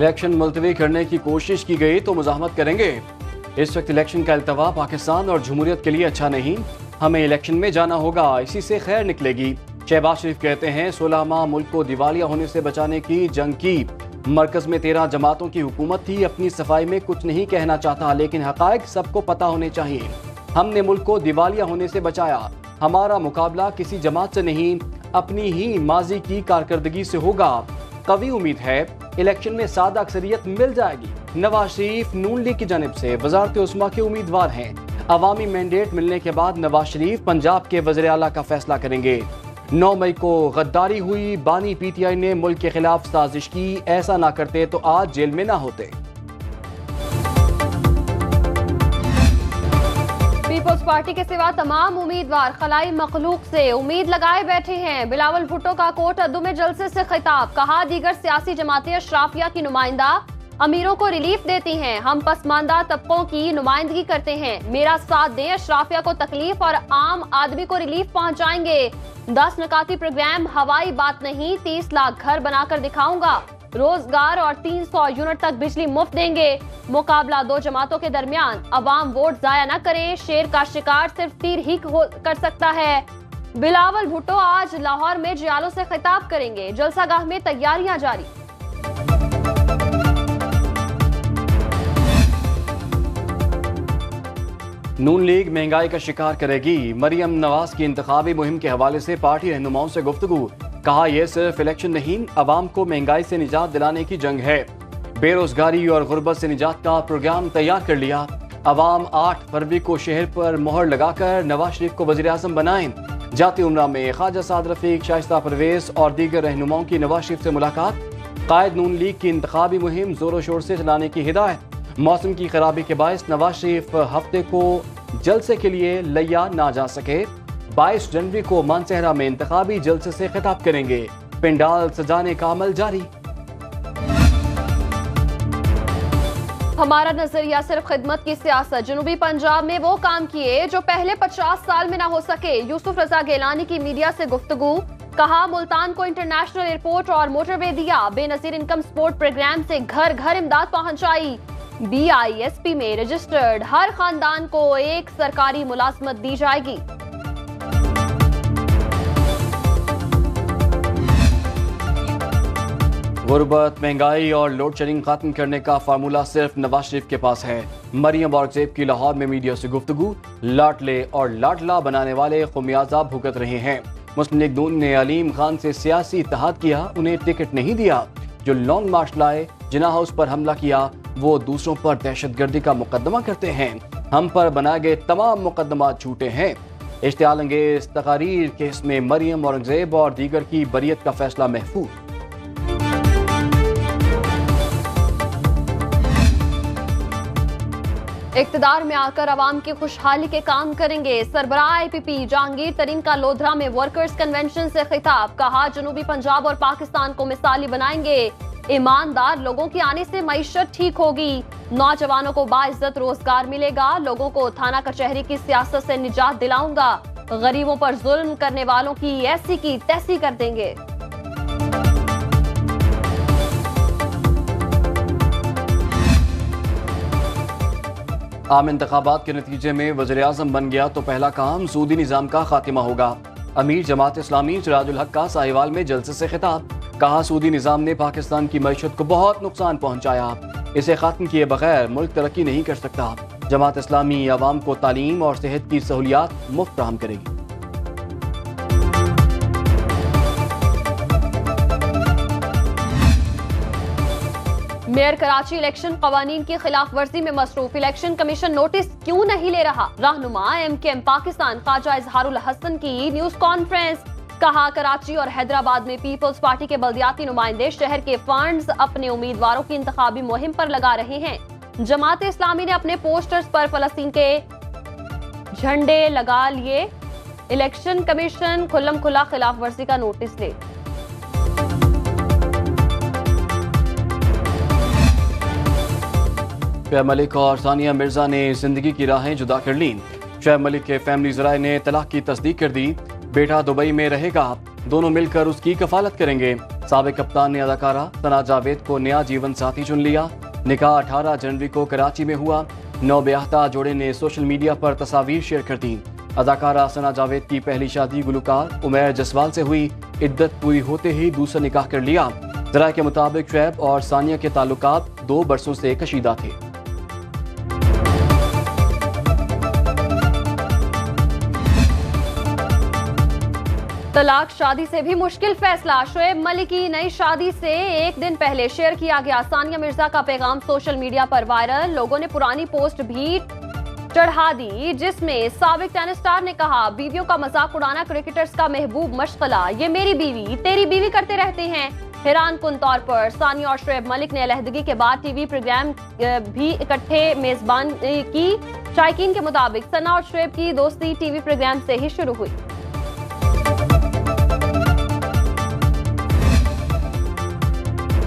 Election मुलतवी करने की कोशिश की गई तो मुज़ाहमत करेंगे। इस वक्त इलेक्शन का अल्तवा पाकिस्तान और जमहूरियत के लिए अच्छा नहीं, हमें इलेक्शन में जाना होगा, इसी से खैर निकलेगी। शहबाज शरीफ कहते हैं 16 माह मुल्क को दिवालिया होने से बचाने की जंग की। मरकज में 13 जमातों की हुकूमत थी, अपनी सफाई में कुछ नहीं कहना चाहता, लेकिन हकायक सबको पता होने चाहिए। हमने मुल्क को दिवालिया होने से बचाया, हमारा मुकाबला किसी जमात से नहीं, अपनी ही माजी की कारकर्दगी से होगा। कवी उम्मीद है इलेक्शन में सादा अक्सरियत मिल जाएगी। नवाज शरीफ नून लीग की जानिब से वज़ारत उस्मा के उम्मीदवार हैं। अवामी मैंडेट मिलने के बाद नवाज शरीफ पंजाब के वज़ीर आला का फैसला करेंगे। 9 मई को गद्दारी हुई, बानी पीटीआई ने मुल्क के खिलाफ साजिश की, ऐसा ना करते तो आज जेल में ना होते। पीपल्स पार्टी के सिवा तमाम उम्मीदवार खलाई मखलूक से उम्मीद लगाए बैठे हैं। बिलावल भुट्टो का कोट अद्दू में जलसे से खिताब, कहा दीगर सियासी जमातें अशराफिया की नुमाइंदा अमीरों को रिलीफ देती हैं, हम पसमानदा तबकों की नुमाइंदगी करते हैं, मेरा साथ दें, अशराफिया को तकलीफ और आम आदमी को रिलीफ पहुंचाएंगे। 10 नकाती प्रोग्राम हवाई बात नहीं, 30 लाख घर बनाकर दिखाऊंगा, रोजगार और 300 यूनिट तक बिजली मुफ्त देंगे। मुकाबला 2 जमातों के दरमियान, अवाम वोट जाया न करें, शेर का शिकार सिर्फ तीर ही कर सकता है। बिलावल भुट्टो आज लाहौर में जियालों से खिताब करेंगे, जलसागाह में तैयारियां जारी। नून लीग महंगाई का शिकार करेगी, मरियम नवाज की इंतखाबी मुहिम के हवाले से पार्टी रहनुमाओं से गुफ्तगू, कहा यह सिर्फ इलेक्शन नहीं, अवाम को महंगाई से निजात दिलाने की जंग है। बेरोजगारी और गुर्बत से निजात का प्रोग्राम तैयार कर लिया। अवाम 8 फरवरी को शहर पर मोहर लगाकर नवाज शरीफ को वज़ीर आज़म बनाएं। जाती उम्रा में ख्वाजा साद रफीक, शाइस्ता परवेज और दीगर रहनुमाओं की नवाज शरीफ से मुलाकात। कायद नून लीग की इंतखाबी मुहिम जोरों शोर से चलाने की हिदायत। मौसम की खराबी के बायस नवाज शरीफ हफ्ते को जलसे के लिए लिया ना जा सके। 22 जनवरी को मानसहरा में इंतखाबी जलसे से खिताब करेंगे। पिंडाल सजाने का अमल जारी। हमारा नजरिया सिर्फ खिदमत की सियासत, जनूबी पंजाब में वो काम किए जो पहले 50 साल में ना हो सके। यूसुफ रजा गेलानी की मीडिया से गुफ्तगू, कहा मुल्तान को इंटरनेशनल एयरपोर्ट और मोटरवे दिया, बेनजीर इनकम सपोर्ट प्रोग्राम से घर घर इमदाद पहुंचाई। BISP में रजिस्टर्ड हर खानदान को एक सरकारी मुलाजमत दी जाएगी। गुर्बत, महंगाई और लोड शेडिंग खत्म करने का फार्मूला सिर्फ नवाज शरीफ के पास है। मरियम औरंगजेब की लाहौर में मीडिया से गुफ्तगू, लाडले और लाडला बनाने वाले खुमियाजा भुगत रहे हैं। मुस्लिम लीग नून ने अलीम खान से सियासी इत्तेहाद किया, उन्हें टिकट नहीं दिया। जो लॉन्ग मार्च लाए, जिना हाउस पर हमला किया, वो दूसरों पर दहशतगर्दी का मुकदमा करते हैं। हम पर बनाए गए तमाम मुकदमा झूठे हैं। इश्तियाल अंगेज तकारीर केस में मरियम औरंगजेब और दीगर की बरियत का फैसला महफूज। इक्तदार में आकर अवाम की खुशहाली के काम करेंगे। सरबराह IPP जहांगीर तरीन का लोधरा में वर्कर्स कन्वेंशन से खिताब, कहा जनूबी पंजाब और पाकिस्तान को मिसाली बनाएंगे। ईमानदार लोगों की आने से मईशत ठीक होगी, नौजवानों को बाइज्जत रोजगार मिलेगा, लोगों को थाना कचहरी की सियासत से निजात दिलाऊंगा, गरीबों पर जुल्म करने वालों की ऐसी की तैसी कर देंगे। आम इंतखाबात के नतीजे में वज़ीर आज़म बन गया तो पहला काम सूदी निज़ाम का खात्मा होगा। अमीर जमात इस्लामी सिराजुल हक का साहिवाल में जलसे से खिताब, कहा सूदी निज़ाम ने पाकिस्तान की मईशत को बहुत नुकसान पहुंचाया, इसे खत्म किए बगैर मुल्क तरक्की नहीं कर सकता। जमात इस्लामी अवाम को तालीम और सेहत की सहूलियात मुफ्त फराहम करेगी। मेयर कराची इलेक्शन कवानीन की खिलाफ वर्जी में मसरूफ, इलेक्शन कमीशन नोटिस क्यों नहीं ले रहा। रहनुमा MKM पाकिस्तान ख्वाजा इजहारुल हसन की न्यूज कॉन्फ्रेंस, कहा कराची और हैदराबाद में पीपल्स पार्टी के बल्दियाती नुमाइंदे शहर के फंड्स अपने उम्मीदवारों की इंतखाबी मुहिम पर लगा रहे हैं। जमात इस्लामी ने अपने पोस्टर्स पर फलस्तीन के झंडे लगा लिए, इलेक्शन कमीशन खुल्लम खुला खिलाफ वर्जी का नोटिस ले। शुएब मलिक और सानिया मिर्जा ने जिंदगी की राहें जुदा कर लीं। शुएब मलिक के फैमिली ज़राए ने तलाक की तस्दीक कर दी। बेटा दुबई में रहेगा, दोनों मिलकर उसकी कफालत करेंगे। سابق کپتان نے اداکارہ ثنا جاوید کو نیا جیون ساتھی چن لیا۔ نکاح 18 جنوری کو کراچی میں ہوا۔ نو بیاہتا جوڑے نے سوشل میڈیا پر تصاویر شیئر کر دیں۔ اداکارہ ثنا جاوید کی پہلی شادی گلوکار عمیر جسوال سے ہوئی۔ عدت پوری ہوتے ہی دوسرا نکاح کر لیا۔ ذرائع کے مطابق شعیب اور ثانیہ کے تعلقات 2 برسوں سے کشیدہ تھے۔ طلاق شادی سے بھی مشکل فیصلہ، شعیب ملک کی نئی شادی سے ایک دن پہلے شیئر کیا گیا ثانیہ مرزا کا پیغام سوشل میڈیا پر وائرل۔ لوگوں نے پرانی پوسٹ بھی چڑھا دی جس میں سابق ٹینس سٹار نے کہا، بیویوں کا مذاق اڑانا کرکٹرز کا محبوب مشغلہ، یہ میری بیوی تیری بیوی کرتے رہتے ہیں۔ حیران کن طور پر ثانیہ اور شعیب ملک نے علیحدگی کے بعد ٹی وی پروگرام بھی اکٹھے میزبانی کی۔ شائقین کے مطابق ثنا اور شعیب کی دوستی ٹی وی پروگرام سے ہی شروع ہوئی۔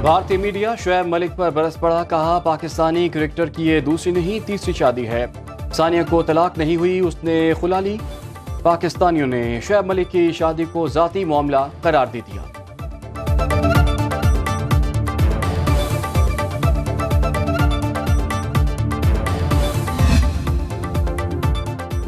بھارتی میڈیا شعیب ملک پر برس پڑا، کہا پاکستانی کرکٹر کی یہ دوسری نہیں تیسری شادی ہے۔ ثانیہ کو طلاق نہیں ہوئی، اس نے خلا لی۔ پاکستانیوں نے شعیب ملک کی شادی کو ذاتی معاملہ قرار دے دیا۔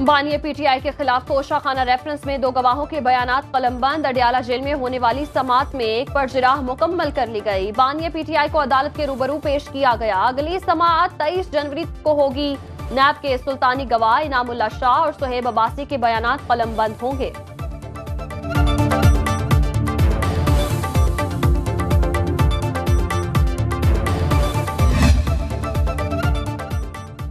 بانی پی ٹی آئی کے خلاف توشہ خانہ ریفرنس میں 2 گواہوں کے بیانات قلم بند۔ اڈیالہ جیل میں ہونے والی سماعت میں ایک پرجراح مکمل کر لی گئی۔ بانی پی ٹی آئی کو عدالت کے روبرو پیش کیا گیا۔ اگلی سماعت 23 جنوری کو ہوگی۔ نیب کے سلطانی گواہ انعام اللہ شاہ اور صہیب عباسی کے بیانات قلم بند ہوں گے۔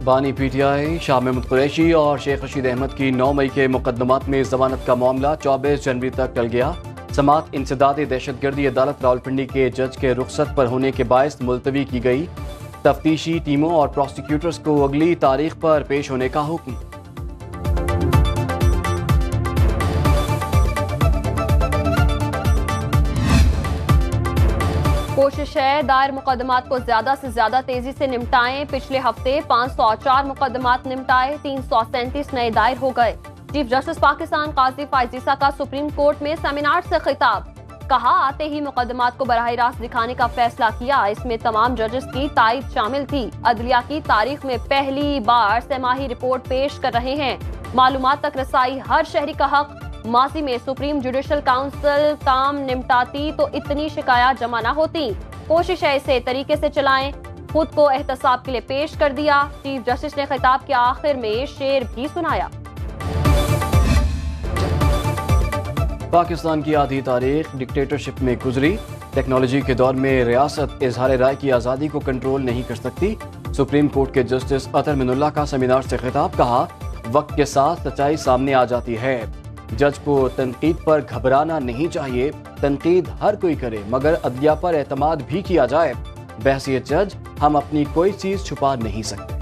بانی P T I Shah Mahmood Qureshi اور شیخ رشید احمد کی 9 مئی کے مقدمات میں ضمانت کا معاملہ 24 جنوری تک ٹل گیا۔ سماعت انسداد دہشت گردی عدالت راولپنڈی کے جج کے رخصت پر ہونے کے باعث ملتوی کی گئی۔ تفتیشی ٹیموں اور پروسیکیوٹرز کو اگلی تاریخ پر پیش ہونے کا حکم۔ کوشش ہے دائر مقدمات کو زیادہ سے زیادہ تیزی سے نمٹائیں۔ پچھلے ہفتے 504 مقدمات نمٹائے، 337 نئے دائر ہو گئے۔ چیف جسٹس پاکستان قاضی فائز عیسیٰ کا سپریم کورٹ میں سیمینار سے خطاب، کہا آتے ہی مقدمات کو براہ راست دکھانے کا فیصلہ کیا۔ اس میں تمام ججز کی تائید شامل تھی۔ عدلیہ کی تاریخ میں پہلی بار سہ ماہی رپورٹ پیش کر رہے ہیں۔ معلومات تک رسائی ہر شہری کا حق۔ ماضی میں سپریم جوڈیشل کاؤنسل کام نمٹاتی تو اتنی شکایات جمع نہ ہوتی۔ کوشش ہے اسے طریقے سے چلائیں۔ خود کو احتساب کے لیے پیش کر دیا۔ چیف جسٹس نے خطاب کے آخر میں شعر بھی سنایا۔ پاکستان کی آدھی تاریخ ڈکٹیٹرشپ میں گزری۔ ٹیکنالوجی کے دور میں ریاست اظہار رائے کی آزادی کو کنٹرول نہیں کر سکتی۔ سپریم کورٹ کے جسٹس اطہر من اللہ کا سیمینار سے خطاب، کہا وقت کے ساتھ سچائی سامنے آ جاتی ہے۔ جج کو تنقید پر گھبرانا نہیں چاہیے۔ تنقید ہر کوئی کرے مگر عدلیہ پر اعتماد بھی کیا جائے۔ بحیثیت جج ہم اپنی کوئی چیز چھپا نہیں سکتے۔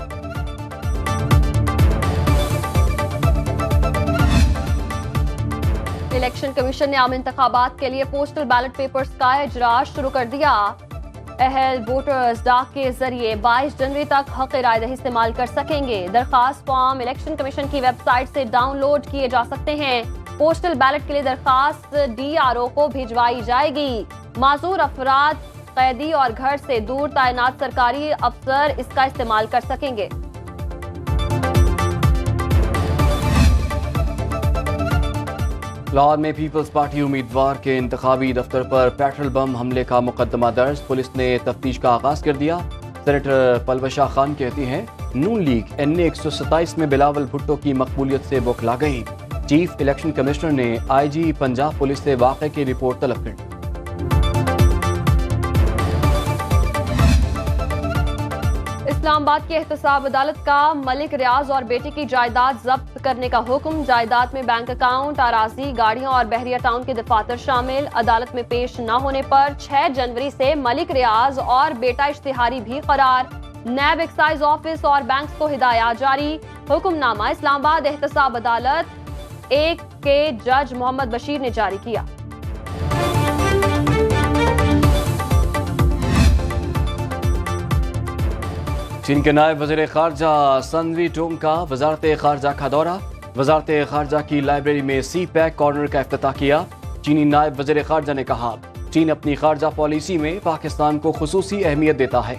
الیکشن کمیشن نے عام انتخابات کے لیے پوسٹل بیلٹ پیپرز کا اجراء شروع کر دیا۔ اہل ووٹرز ڈاک کے ذریعے 22 جنوری تک حق رائے دہی استعمال کر سکیں گے۔ درخواست فارم الیکشن کمیشن کی ویب سائٹ سے ڈاؤن لوڈ کیے جا سکتے ہیں۔ پوسٹل بیلٹ کے لیے درخواست ڈی آر او کو بھجوائی جائے گی۔ معذور افراد، قیدی اور گھر سے دور تعینات سرکاری افسر اس کا استعمال کر سکیں گے۔ لاہور میں پیپلز پارٹی امیدوار کے انتخابی دفتر پر پیٹرول بم حملے کا مقدمہ درج، پولیس نے تفتیش کا آغاز کر دیا۔ سینیٹر پلوشا خان کہتی ہیں نون لیگ این اے 127 میں بلاول بھٹو کی مقبولیت سے بوکھلا گئی۔ چیف الیکشن کمشنر نے آئی جی پنجاب پولیس سے واقعے کی رپورٹ طلب کر دی۔ اسلام آباد کی احتساب عدالت کا ملک ریاض اور بیٹی کی جائیداد ضبط کرنے کا حکم۔ جائیداد میں بینک اکاؤنٹ، اراضی، گاڑیاں اور بحریہ ٹاؤن کے دفاتر شامل۔ عدالت میں پیش نہ ہونے پر 6 جنوری سے ملک ریاض اور بیٹا اشتہاری بھی قرار۔ نیب ایکسائز آفس اور بینکس کو ہدایات جاری۔ حکم نامہ اسلام آباد احتساب عدالت 1 کے جج محمد بشیر نے جاری کیا۔ چین کے نائب وزیر خارجہ سن وی ٹونگ کا وزارت خارجہ کا دورہ۔ وزارت خارجہ کی لائبریری میں سی پیک کارنر کا افتتاح کیا۔ چینی نائب وزیر خارجہ نے کہا چین اپنی خارجہ پالیسی میں پاکستان کو خصوصی اہمیت دیتا ہے۔